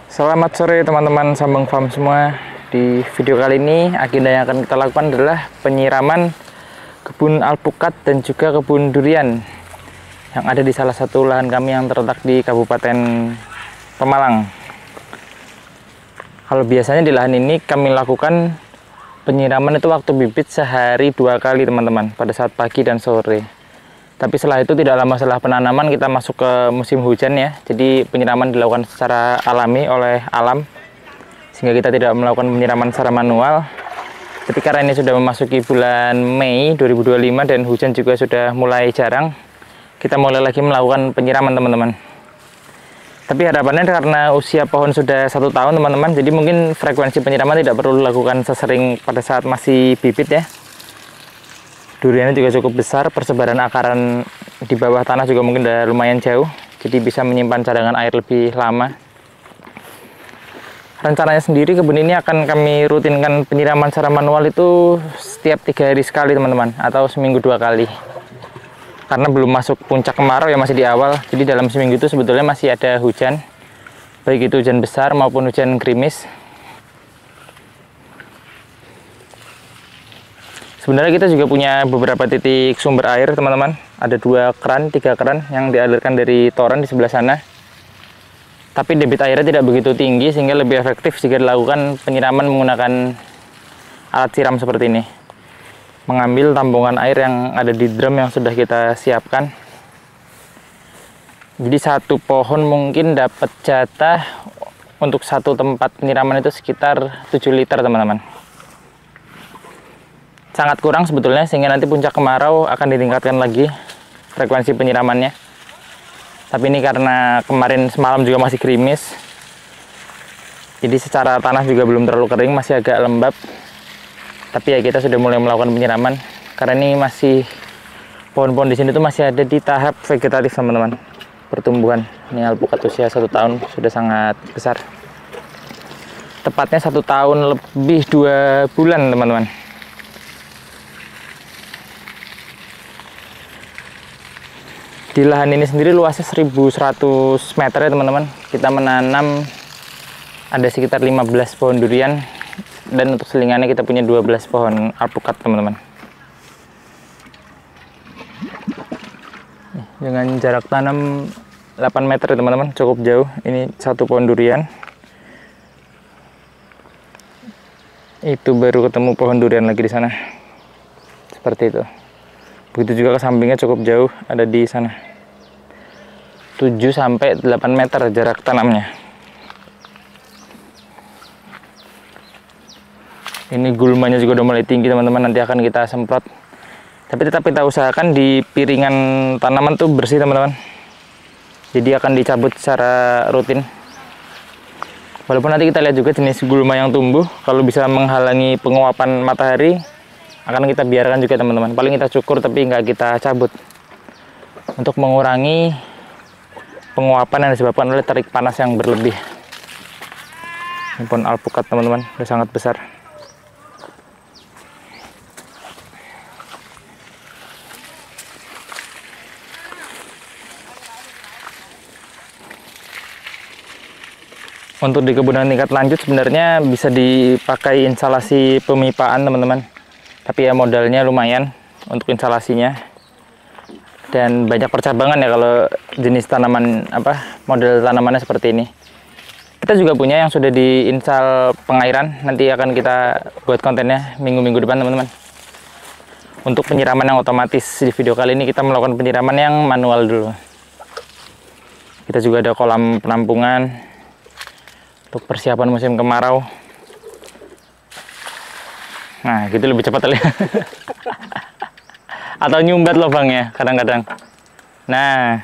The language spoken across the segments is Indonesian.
Selamat sore teman-teman Sambang Farm semua. Di video kali ini agenda yang akan kita lakukan adalah penyiraman kebun alpukat dan juga kebun durian yang ada di salah satu lahan kami yang terletak di Kabupaten Pemalang. Kalau biasanya di lahan ini kami lakukan penyiraman itu waktu bibit sehari 2 kali teman-teman, pada saat pagi dan sore. Tapi setelah itu tidak lama setelah penanaman kita masuk ke musim hujan ya. Jadi penyiraman dilakukan secara alami oleh alam, sehingga kita tidak melakukan penyiraman secara manual. Tapi karena ini sudah memasuki bulan Mei 2025 dan hujan juga sudah mulai jarang, kita mulai lagi melakukan penyiraman teman-teman. Tapi harapannya karena usia pohon sudah 1 tahun teman-teman, jadi mungkin frekuensi penyiraman tidak perlu dilakukan sesering pada saat masih bibit ya. Duriannya juga cukup besar, persebaran akaran di bawah tanah juga mungkin udah lumayan jauh, jadi bisa menyimpan cadangan air lebih lama. Rencananya sendiri kebun ini akan kami rutinkan penyiraman secara manual itu setiap 3 hari sekali teman-teman, atau seminggu 2 kali. Karena belum masuk puncak kemarau ya, masih di awal, jadi dalam seminggu itu sebetulnya masih ada hujan, baik itu hujan besar maupun hujan gerimis. Sebenarnya kita juga punya beberapa titik sumber air teman-teman. Ada 2 keran, 3 keran yang dialirkan dari toren di sebelah sana. Tapi debit airnya tidak begitu tinggi sehingga lebih efektif jika dilakukan penyiraman menggunakan alat siram seperti ini. Mengambil tambungan air yang ada di drum yang sudah kita siapkan. Jadi satu pohon mungkin dapat jatah untuk satu tempat penyiraman itu sekitar 7 liter teman-teman. Sangat kurang sebetulnya, sehingga nanti puncak kemarau akan ditingkatkan lagi frekuensi penyiramannya. Tapi ini karena kemarin semalam juga masih gerimis, jadi secara tanah juga belum terlalu kering, masih agak lembab. Tapi ya kita sudah mulai melakukan penyiraman karena ini masih pohon-pohon di sini tuh masih ada di tahap vegetatif teman-teman, pertumbuhan. Ini alpukat usia 1 tahun sudah sangat besar, tepatnya 1 tahun lebih 2 bulan teman-teman. Di lahan ini sendiri luasnya 1100 meter ya teman-teman. Kita menanam ada sekitar 15 pohon durian, dan untuk selingannya kita punya 12 pohon alpukat teman-teman. Dengan jarak tanam 8 meter ya teman-teman, cukup jauh. Ini 1 pohon durian. Itu baru ketemu pohon durian lagi di sana. Seperti itu. Begitu juga ke sampingnya cukup jauh, ada di sana. 7-8 meter jarak tanamnya. Ini gulmanya juga udah mulai tinggi teman-teman, nanti akan kita semprot. Tapi tetap kita usahakan di piringan tanaman tuh bersih teman-teman. Jadi akan dicabut secara rutin. Walaupun nanti kita lihat juga jenis gulma yang tumbuh, kalau bisa menghalangi penguapan matahari, akan kita biarkan juga teman-teman. Paling kita cukur tapi nggak kita cabut, untuk mengurangi penguapan yang disebabkan oleh terik panas yang berlebih. Ini pohon alpukat teman-teman, udah sangat besar. Untuk di kebunan tingkat lanjut sebenarnya bisa dipakai instalasi pemipaan teman-teman. Tapi ya modalnya lumayan untuk instalasinya, dan banyak percabangan ya kalau jenis tanaman model tanamannya seperti ini. Kita juga punya yang sudah diinstal pengairan, nanti akan kita buat kontennya minggu-minggu depan teman-teman. Untuk penyiraman yang otomatis, di video kali ini kita melakukan penyiraman yang manual dulu. Kita juga ada kolam penampungan untuk persiapan musim kemarau. Nah, gitu lebih cepat kali. Atau nyumbat lubangnya kadang-kadang. Nah.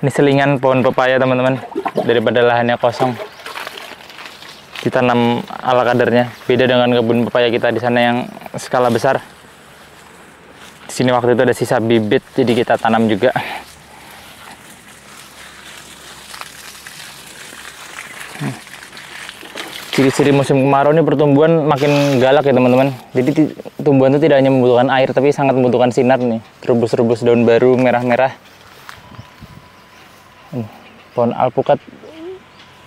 Ini selingan pohon pepaya teman-teman. Daripada lahannya kosong, ditanam ala kadarnya. Beda dengan kebun pepaya kita di sana yang skala besar. Di sini waktu itu ada sisa bibit, jadi kita tanam juga. Ciri-ciri musim kemarau ini pertumbuhan makin galak ya teman-teman. Jadi tumbuhan itu tidak hanya membutuhkan air, tapi sangat membutuhkan sinar nih. Terubus-terubus daun baru merah-merah. Pohon alpukat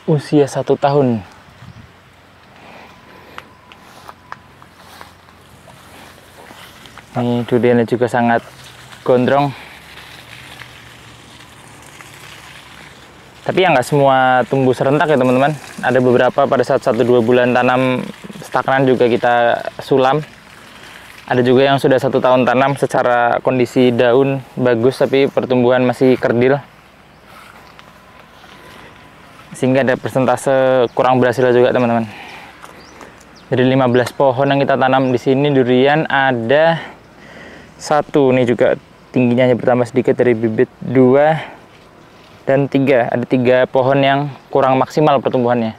usia 1 tahun. Ini duriannya juga sangat gondrong. Tapi ya nggak semua tumbuh serentak ya teman-teman. Ada beberapa pada saat 1-2 bulan tanam stagnan juga kita sulam. Ada juga yang sudah 1 tahun tanam secara kondisi daun bagus tapi pertumbuhan masih kerdil. Sehingga ada persentase kurang berhasil juga teman-teman. Dari 15 pohon yang kita tanam di sini durian ada 1 nih juga tingginya hanya bertambah sedikit dari bibit, 2 dan 3. Ada 3 pohon yang kurang maksimal pertumbuhannya.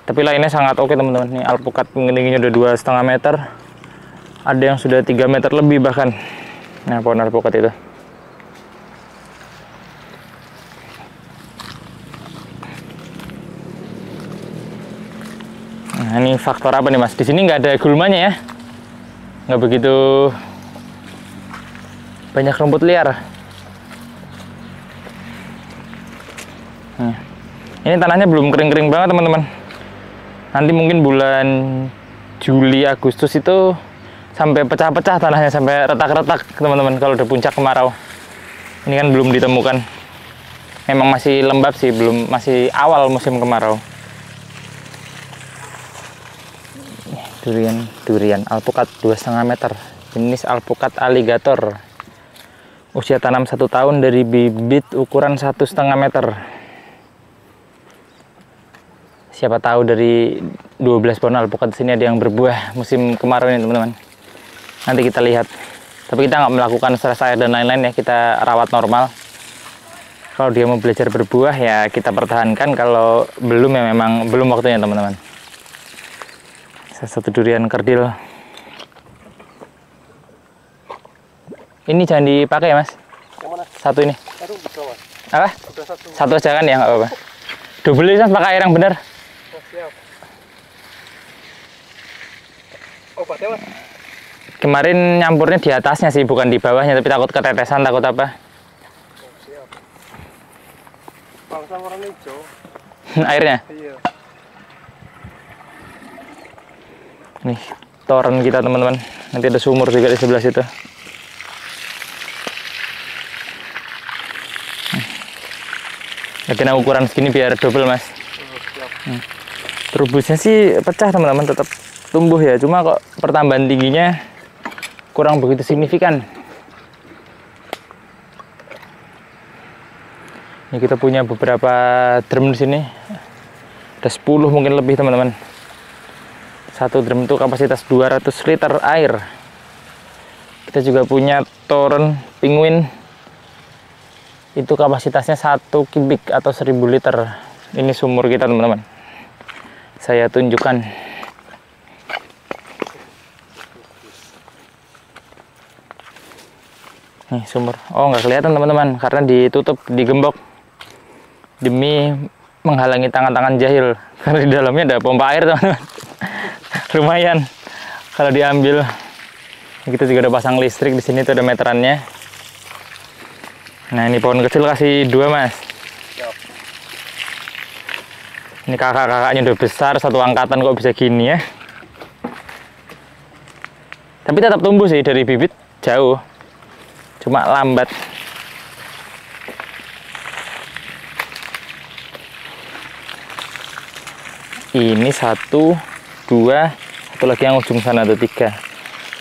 Tapi lainnya sangat oke teman-teman. Nih alpukat tingginya udah 2,5 meter. Ada yang sudah 3 meter lebih bahkan. Nah pohon alpukat itu. Nah ini faktor apa nih mas? Di sini nggak ada gulmanya ya, nggak begitu banyak rumput liar. Nah, ini tanahnya belum kering-kering banget teman-teman. Nanti mungkin bulan Juli Agustus itu sampai pecah-pecah tanahnya, sampai retak-retak teman-teman kalau udah puncak kemarau. Ini kan belum ditemukan. Memang masih lembab sih, belum, masih awal musim kemarau. Durian alpukat 2,5 meter, jenis alpukat aligator. Usia tanam 1 tahun dari bibit ukuran 1,5 meter. Siapa tahu dari 12 pohon alpukat di sini ada yang berbuah musim kemarau ini teman-teman. Nanti kita lihat. Tapi kita nggak melakukan stres air dan lain-lain ya, kita rawat normal. Kalau dia mau belajar berbuah ya kita pertahankan, kalau belum ya memang belum waktunya teman-teman. Satu durian kerdil. Ini jangan dipakai ya mas. Yang mana? 1 ini. Apa? Satu aja kan ya, nggak apa-apa. Double mas, pakai air yang benar. Oh, siap. Obatnya mas? Kemarin nyampurnya di atasnya sih, bukan di bawahnya, tapi takut ketetesan, takut apa. Oh, siap. Bangsa warna hijau. Airnya? Iya. Nih toren kita teman-teman. Nanti ada sumur juga di sebelah situ. Bikin ukuran segini biar double mas. Terubusnya sih pecah teman-teman, tetap tumbuh ya, cuma kok pertambahan tingginya kurang begitu signifikan. Ini kita punya beberapa drum di sini, ada 10 mungkin lebih teman-teman. 1 drum itu kapasitas 200 liter air. Kita juga punya toren penguin, itu kapasitasnya 1 kubik atau 1000 liter. Ini sumur kita teman-teman, saya tunjukkan. Nih sumur. Oh nggak kelihatan teman-teman karena ditutup, digembok demi menghalangi tangan-tangan jahil, karena di dalamnya ada pompa air teman-teman. Lumayan kalau diambil. Kita juga udah pasang listrik di sini, tuh ada meterannya. Nah ini pohon kecil kasih 2 mas. Ini kakak-kakaknya udah besar, 1 angkatan kok bisa gini ya. Tapi tetap tumbuh sih, dari bibit jauh, cuma lambat. Ini 1, 2, satu lagi yang ujung sana tuh 3.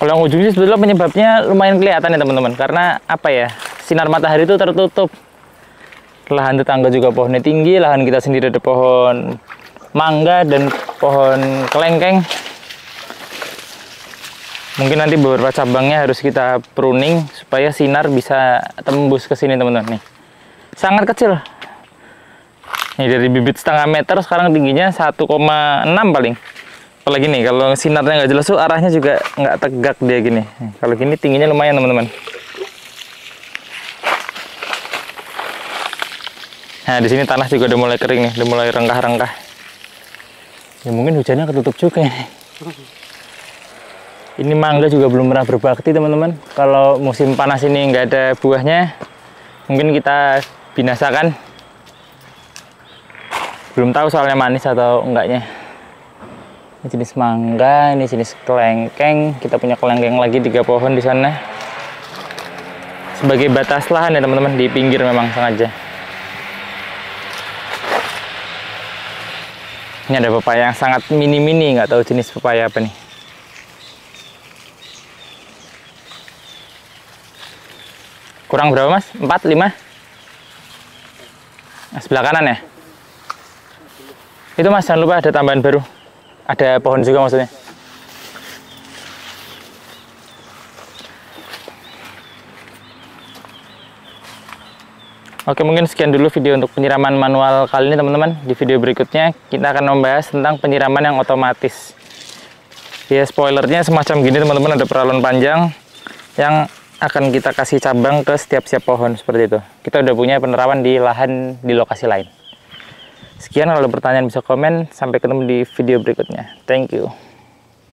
Kalau yang ujung sih sebetulnya penyebabnya lumayan kelihatan ya teman-teman, karena apa ya, sinar matahari itu tertutup. Lahan tetangga juga pohonnya tinggi, lahan kita sendiri ada pohon mangga dan pohon kelengkeng. Mungkin nanti beberapa cabangnya harus kita pruning supaya sinar bisa tembus ke sini teman-teman. Nih sangat kecil. Ini dari bibit 0,5 meter sekarang tingginya 1,6 paling. Apalagi nih kalau sinarnya nggak jelas tuh arahnya juga nggak tegak dia gini. Kalau gini tingginya lumayan teman-teman. Nah di sini tanah juga udah mulai kering nih, udah mulai rengkah-rengkah. Ya mungkin hujannya ketutup juga ya. Ini mangga juga belum pernah berbakti teman-teman. Kalau musim panas ini nggak ada buahnya, mungkin kita binasakan. Belum tahu soalnya manis atau enggaknya. Ini jenis mangga, ini jenis kelengkeng. Kita punya kelengkeng lagi 3 pohon di sana. Sebagai batas lahan ya teman-teman, di pinggir memang sengaja. Ini ada pepaya yang sangat mini-mini, nggak tahu jenis pepaya apa nih. Kurang berapa mas? 4, 5? Nah, sebelah kanan ya? Itu mas, jangan lupa ada tambahan baru. Ada pohon juga maksudnya. Oke, mungkin sekian dulu video untuk penyiraman manual kali ini teman-teman. Di video berikutnya kita akan membahas tentang penyiraman yang otomatis. Ya, spoilernya semacam gini teman-teman, ada peralon panjang yang akan kita kasih cabang ke setiap pohon seperti itu. Kita udah punya penerapan di lahan di lokasi lain. Sekian, kalau ada pertanyaan bisa komen. Sampai ketemu di video berikutnya. Thank you.